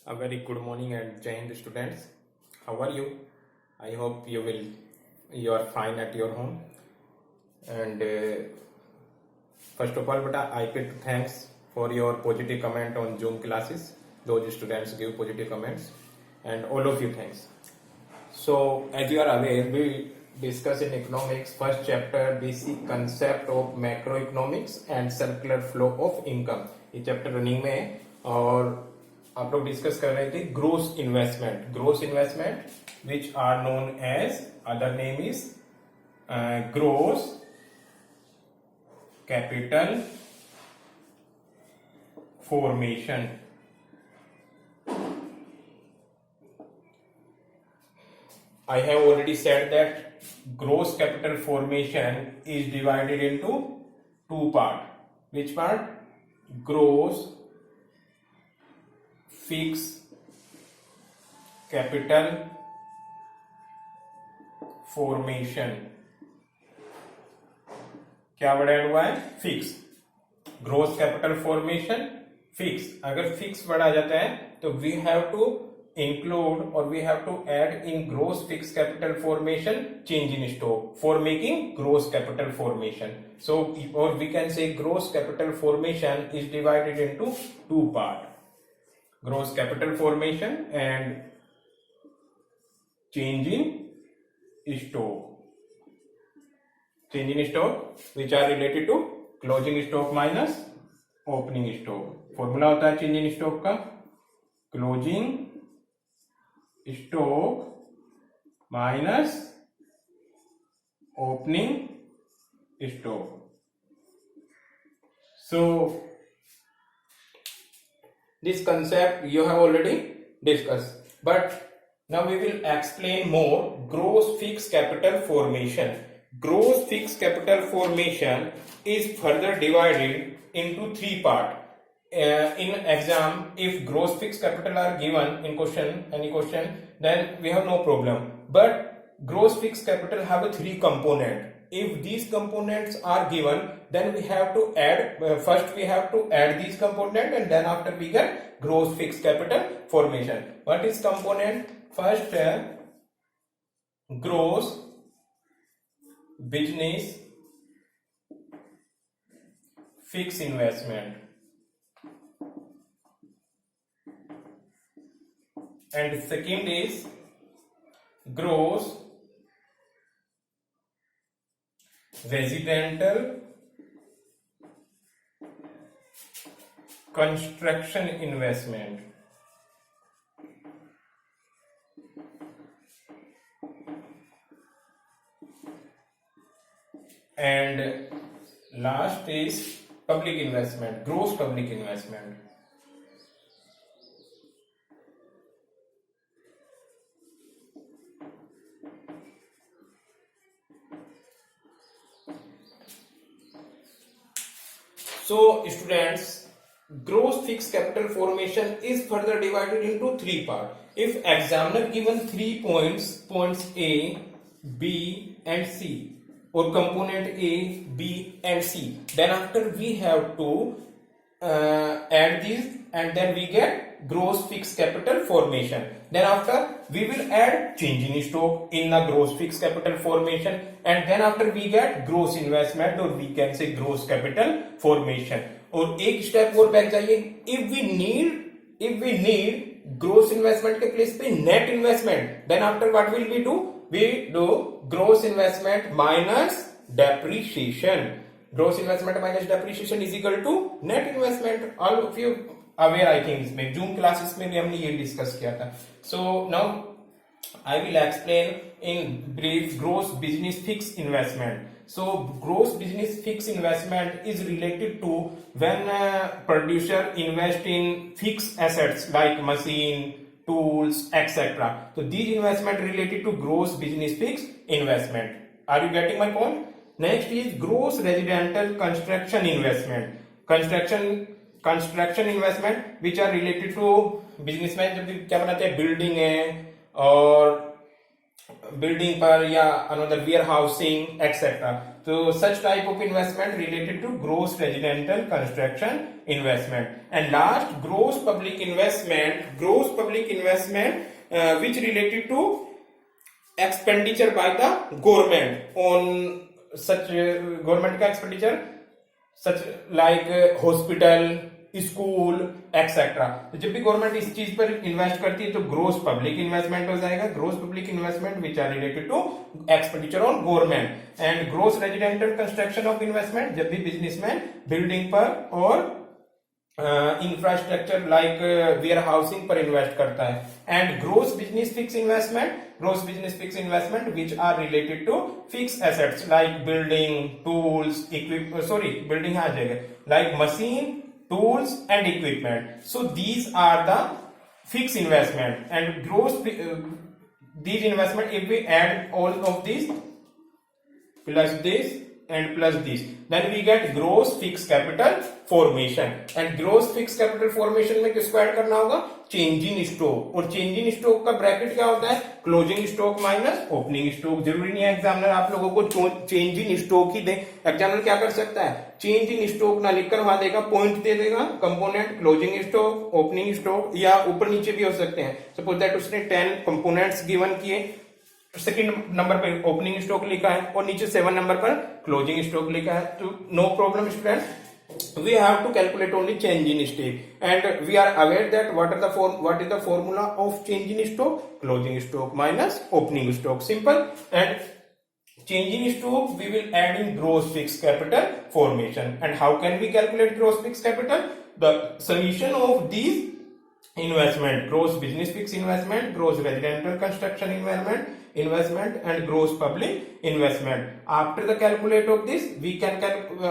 A very good morning and Jai Hind students. How are you? I hope you are fine at your home. And first of all, beta, I pay thanks for your positive comment on Zoom classes. Those students give positive comments, and all of you thanks. So as you are aware, we discuss in economics first chapter basic concept of macroeconomics and circular flow of income. ये chapter running में है और आप लोग discuss कर रहे थे gross investment which are known as other name is gross capital formation. I have already said that gross capital formation is divided into two parts. Which part? Gross fixed capital formation. क्या word add हुआ है? Fix. Gross capital formation fix. अगर fix word आ जाता है तो we have to include or we have to add in gross fixed capital formation change in stock for making gross capital formation. So or we can say gross capital formation is divided into two parts: gross capital formation and change in stock. Change in stock which are related to closing stock minus opening stock. Formula होता है change in stock का closing stock minus opening stock. So this concept you have already discussed, but now we will explain more gross fixed capital formation. Gross fixed capital formation is further divided into three parts. In exam, if gross fixed capital are given in any question, then we have no problem. But gross fixed capital have a three component. If these components are given, then we have to add. First, we have to add these component, and then after we get gross fixed capital formation. What is component? First, gross business fixed investment. And second is gross residential construction investment. And last is public investment, gross public investment. So students, gross fixed capital formation is further divided into three parts. If examiner given 3 points A, B and C, or component A, B and C, then after we have to add these and then we get gross fixed capital formation. Then after we will add change in stock in the gross fixed capital formation, and then after we get gross investment or we can say gross capital formation. और एक step और back जाइए. if we need gross investment के place पे net investment, then after what will we do? We do gross investment minus depreciation. Gross investment minus depreciation is equal to net investment. All of you aware, I think, इसमें zoom classes में भी हमने ये discuss किया था. So now I will explain in brief gross business fixed investment. So gross business fixed investment is related to when a producer invest in fixed assets like machine, tools, etc. So these investment related to gross business fixed investment. Are you getting my point? Next is gross residential construction investment. Construction investment which are related to business में जब क्या बनाते हैं, building है और building पर या another where housing etcetera. तो such type of investment related to gross residential construction investment. And last gross public investment which related to expenditure by the government on such government का expenditure such like hospital, school etcetera. तो जब भी government इस चीज पर invest करती है तो ग्रोस पब्लिक इन्वेस्टमेंट हो जाएगा. Gross public investment which are related to expenditure on government. And gross residential construction of investment जब भी बिजनेसमैन बिल्डिंग पर और इंफ्रास्ट्रक्चर लाइक वेयर हाउसिंग पर इन्वेस्ट करता है. And gross business fix investment which are related to fix assets like building, tools, building आ जाएगा like machine, tools and equipment. So these are the fixed investment. And gross these investment, if we add all of these plus this and plus this, then we get gross fixed capital formation. And gross fixed capital formation में किसको add करना होगा? Change in stock. और change in stock का bracket क्या होता है? Closing stock minus opening stock. जरूरी नहीं है एग्जामिनर आप लोगों को change in stock he they. Examiner क्या कर सकता है? चेंज इन स्टॉक ना लिखकर वहां देगा, पॉइंट दे देगा, component closing stock, opening stock, या ऊपर नीचे भी हो सकते हैं. सपोज दैट उसने 10 कंपोनेंट्स गिवन किए, सेकंड नंबर पर ओपनिंग स्टॉक लिखा है और नीचे 7 नंबर पर क्लोजिंग स्टॉक लिखा है. तो no problem student, we have to calculate only change in stock, and we are aware that what is the formula of change in stock? Closing stock minus opening stock. Simple. And change in stock we will add in gross fixed capital formation. And how can we calculate gross fixed capital? The solution of these investment, gross business fixed investment, gross residential construction investment and gross public investment. After the calculate of this, we can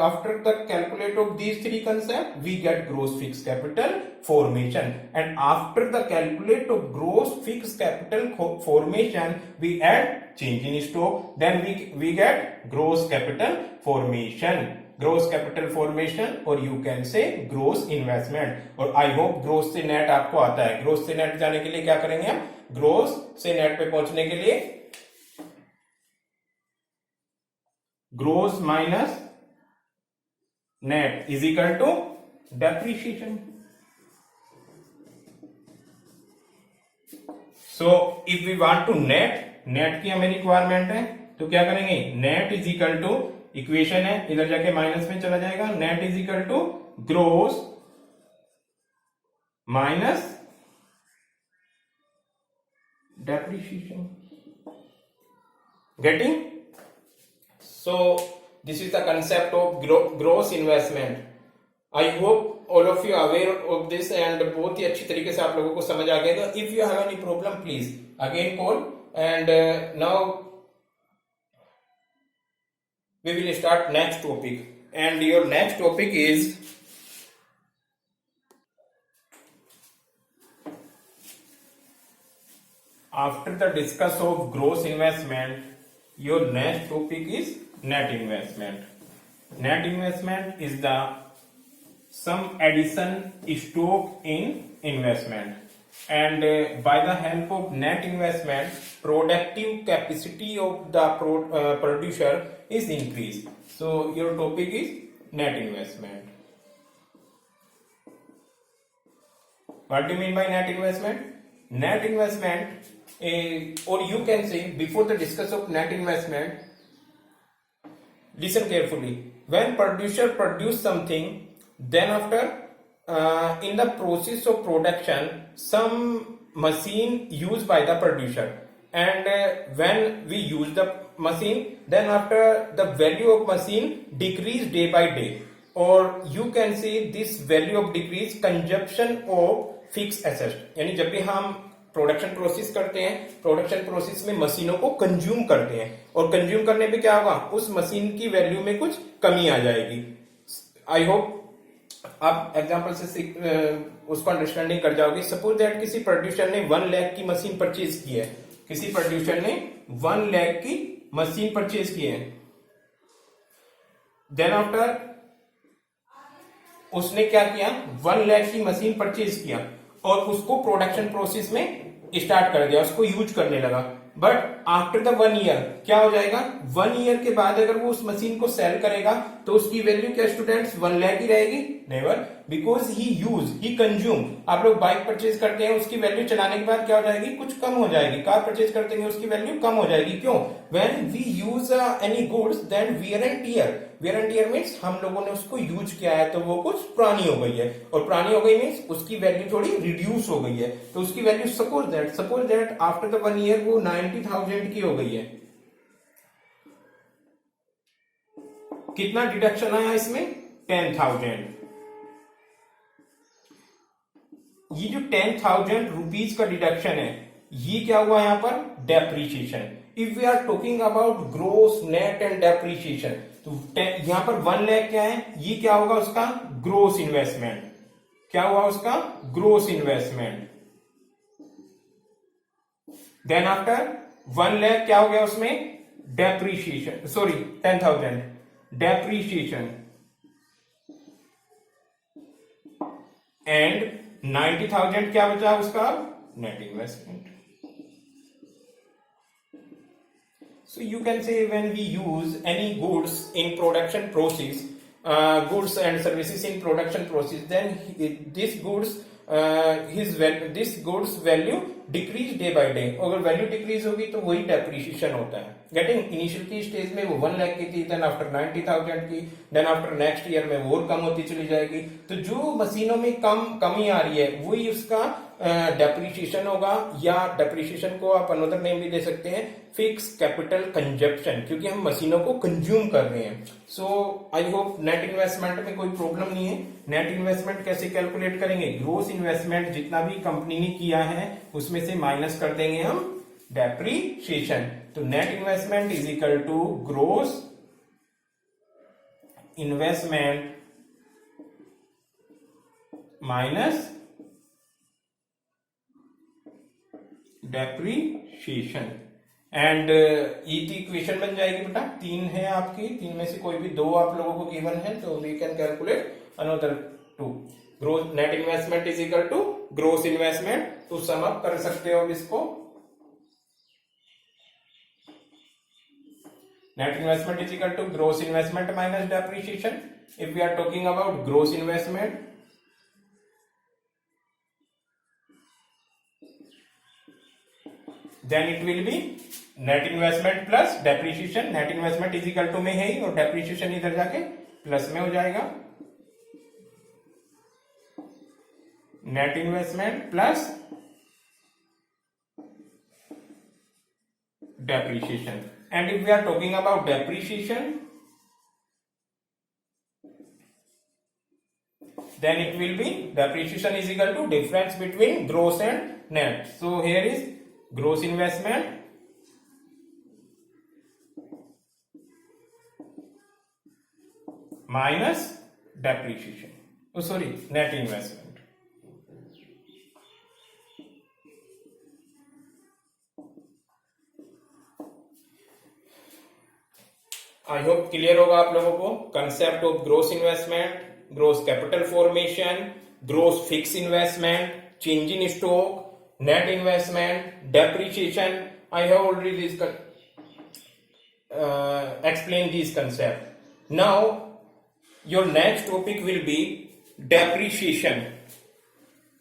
after the calculate of these three concepts, we get gross fixed capital formation. And after the calculate of gross fixed capital formation, we add change in stock, then we get gross capital formation. Gross capital formation or you can say gross investment. और I hope gross से net आपको आता है. Gross से net जाने के लिए क्या करेंगे हम? ग्रोस से नेट पे पहुंचने के लिए gross minus net is equal to depreciation. So if we want to net की हमें रिक्वायरमेंट है तो क्या करेंगे? Net is equal to, equation है इधर जाके माइनस में चला जाएगा, net is equal to gross minus depreciation. Getting? So this is the concept of gross investment. I hope all of you aware of this and बहुत ही अच्छी तरीके से आप लोगों को समझ आ गया. If you have any problem please again call. And now we will start next topic, and your next topic is after the discuss of gross investment, your next topic is net investment. Net investment is the some addition stock in investment, and by the help of net investment, productive capacity of the producer is increased. So your topic is net investment. What do you mean by net investment? Net investment, or you can say before the discuss of net investment, listen carefully. When producer produce something, then after in the process of production, some machine used by the producer, and when we use the machine, then after the value of machine decrease day by day, or you can say this value of decrease consumption of fixed assets. यानी जब भी हम production process करते हैं, production process में मशीनों को consume करते हैं, और कंज्यूम करने पे क्या होगा? उस मशीन की वैल्यू में कुछ कमी आ जाएगी. आई होप आप एग्जांपल से उसको अंडरस्टैंडिंग कर जाओगे. सपोज दैट किसी प्रोड्यूसर ने 1 लाख की मशीन परचेज की है. किसी प्रोड्यूसर ने 1 लाख की मशीन परचेज की है. देन आफ्टर उसने क्या किया? 1 लाख की मशीन परचेज किया और उसको प्रोडक्शन प्रोसेस में स्टार्ट कर दिया, उसको यूज करने लगा. बट आफ्टर द 1 ईयर क्या हो जाएगा, 1 ईयर के बाद अगर वो उस मशीन को सेल करेगा तो उसकी वैल्यू क्या स्टूडेंट्स 1 लाख ही रहेगी, नेवर, बिकॉज ही कंज्यूम। आप लोग बाइक परचेज करते हैं, उसकी वैल्यू चलाने के बाद क्या हो जाएगी, कुछ कम हो जाएगी। कार परचेज करते हैं, उसकी वैल्यू कम हो जाएगी। क्यों? When we use any goods then wear and tear, wear and tear means हम लोगों ने उसको यूज किया है तो वो कुछ पुरानी हो गई है, और पुरानी हो गई मीन्स उसकी वैल्यू थोड़ी रिड्यूस हो गई है। तो उसकी value suppose that after the 1 year वो 90,000 की हो गई है। कितना डिडक्शन आया इसमें, 10,000। ये जो 10,000 रुपीज का डिडक्शन है, ये क्या हुआ यहां पर, depreciation. If we are talking about gross, net and depreciation, तो यहां पर 1 लाख क्या है, ये क्या होगा उसका ग्रोस इन्वेस्टमेंट। क्या हुआ उसका gross investment. Then after 1 lakh क्या हो गया उसमें, डेप्रीशिएशन, सॉरी 10,000 डेप्रीशिएशन, एंड 90,000 क्या बचा उसका net investment. So you can say when we use any goods in production process, goods and services in production process, then this goods value decrease day by day। अगर value decrease होगी तो वही depreciation होता है। Getting, initial की stage में वो 1 लाख की थी, देन आफ्टर 90,000 की, देन आफ्टर नेक्स्ट ईयर में वो और कम होती चली जाएगी। तो जो मशीनों में कमी आ रही है वही उसका डेप्रीशिएशन होगा, या डेप्रीशिएशन को आप अनदर नेम भी दे सकते हैं, फिक्स कैपिटल कंजप्शन, क्योंकि हम मशीनों को कंज्यूम कर रहे हैं। सो आई होप नेट इन्वेस्टमेंट में कोई प्रॉब्लम नहीं है। नेट इन्वेस्टमेंट कैसे कैलकुलेट करेंगे, ग्रोस इन्वेस्टमेंट जितना भी कंपनी ने किया है उसमें से माइनस कर देंगे हम डेप्रीशिएशन। तो net investment is equal to gross investment minus depreciation. And ये इक्वेशन बन जाएगी बेटा, 3 है आपकी, 3 में से कोई भी 2 आप लोगों को गिवन है, तो we can calculate another 2। Gross net investment is equal to gross investment, तो सम अप कर सकते हो इसको। Net investment is equal to gross investment minus depreciation. If we are talking about gross investment, then it will be net investment plus depreciation। net investment is equal to में है ही, और depreciation इधर जाके plus में हो जाएगा। net investment plus depreciation, and if we are talking about depreciation, then it will be depreciation is equal to difference between gross and net। so here is gross investment minus depreciation, oh sorry, net investment। I hope clear होगा आप लोगों को concept of gross investment, gross capital formation, gross fix investment, change in stock, net investment, depreciation। I have already explained these concepts. Now your next topic will be depreciation।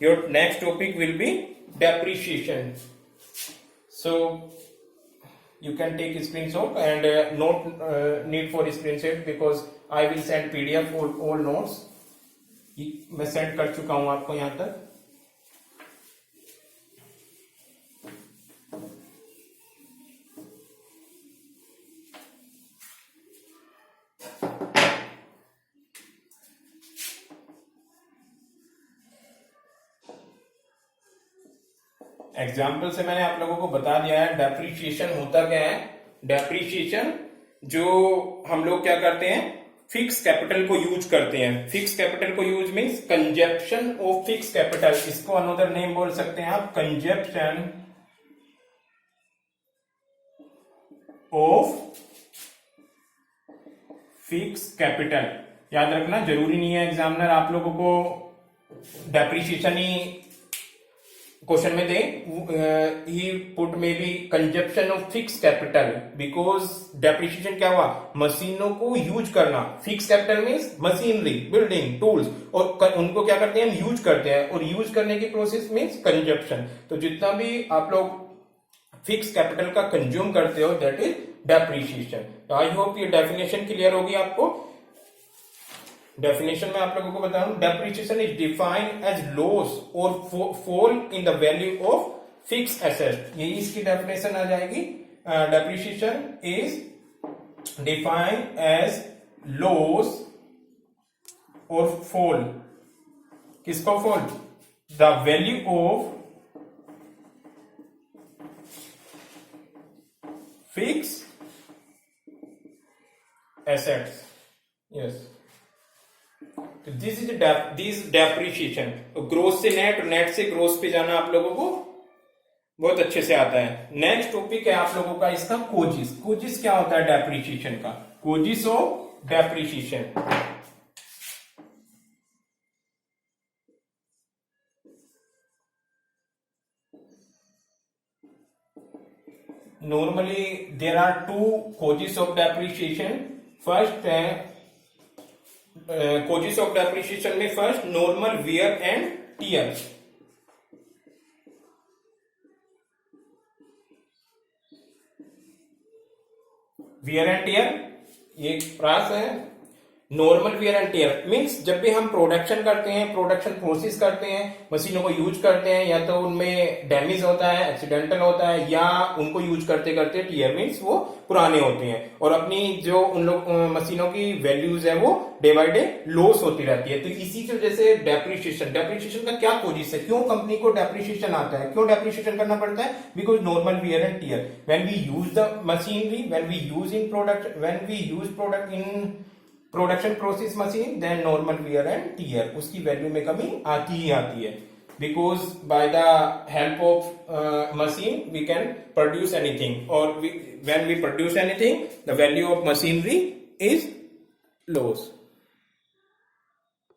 your next topic will be depreciation। so you can take a screenshot, and not need for screenshot because I will send PDF all notes। मैं send कर चुका हूं आपको यहां तक। Example से मैंने आप लोगों को बता दिया है डेप्रीशिएशन होता क्या है। डेप्रीशिएशन जो हम लोग क्या करते हैं, फिक्स कैपिटल को यूज करते हैं। फिक्स कैपिटल को use means consumption of fix capital, इसको अनदर नेम बोल सकते हैं आप कंजप्शन ऑफ फिक्स कैपिटल। याद रखना, जरूरी नहीं है एग्जामिनर आप लोगों को डेप्रीशिएशन ही क्वेश्चन में they he put maybe consumption of fix capital because depreciation क्या हुआ, मशीनों को यूज करना, fix capital means machinery, building, tools, और उनको क्या करते हैं, हम यूज करते हैं, और यूज करने की प्रोसेस मीन्स कंजप्शन। तो जितना भी आप लोग फिक्स कैपिटल का कंज्यूम करते हो दैट इज डेप्रिसिएशन। तो आई होप ये डेफिनेशन क्लियर होगी आपको। डेफिनेशन में आप लोगों को बता रहा हूं, depreciation is defined as loss or fall in the value of fix asset. यही इसकी डेफिनेशन आ जाएगी। Depreciation is defined as loss or fall, किसको fall, the value of fix assets. Yes, this is this depreciation. Growth से net, net से growth पे जाना आप लोगों को बहुत अच्छे से आता है। नेक्स्ट टॉपिक है आप लोगों का इसका कोजिस। कोजिस क्या होता है डेप्रिसिएशन का, causes of depreciation. Normally there are two causes of depreciation. First है कोजिस ऑफ डेप्रिसिएशन में first normal wear and tear. Wear and tear ये प्रास है। Normal wear and tear means जब भी हम प्रोडक्शन करते हैं, प्रोडक्शन प्रोसेस करते हैं, मशीनों को यूज करते हैं, या तो उनमें डैमेज होता है, एक्सीडेंटल होता है, या उनको यूज करते करते टियर मीन्स वो पुराने होते हैं, और अपनी जो उन लोग मशीनों की वैल्यूज है वो डे बाय डे लॉस होती रहती है। तो इसी की वजह से डेप्रिसिएशन, डेप्रिसिएशन का क्या कोजिस है, क्यों कंपनी को डेप्रिसिएशन आता है, क्यों डेप्रिसिएशन करना पड़ता है, because normal wear and tear, when we use the machinery, when we use in product, when we use product in production process machine, then normal wear and tear, उसकी value में कमी आती ही आती है। Because by the help of machine we can produce anything, और when we produce anything the value of machinery is loss.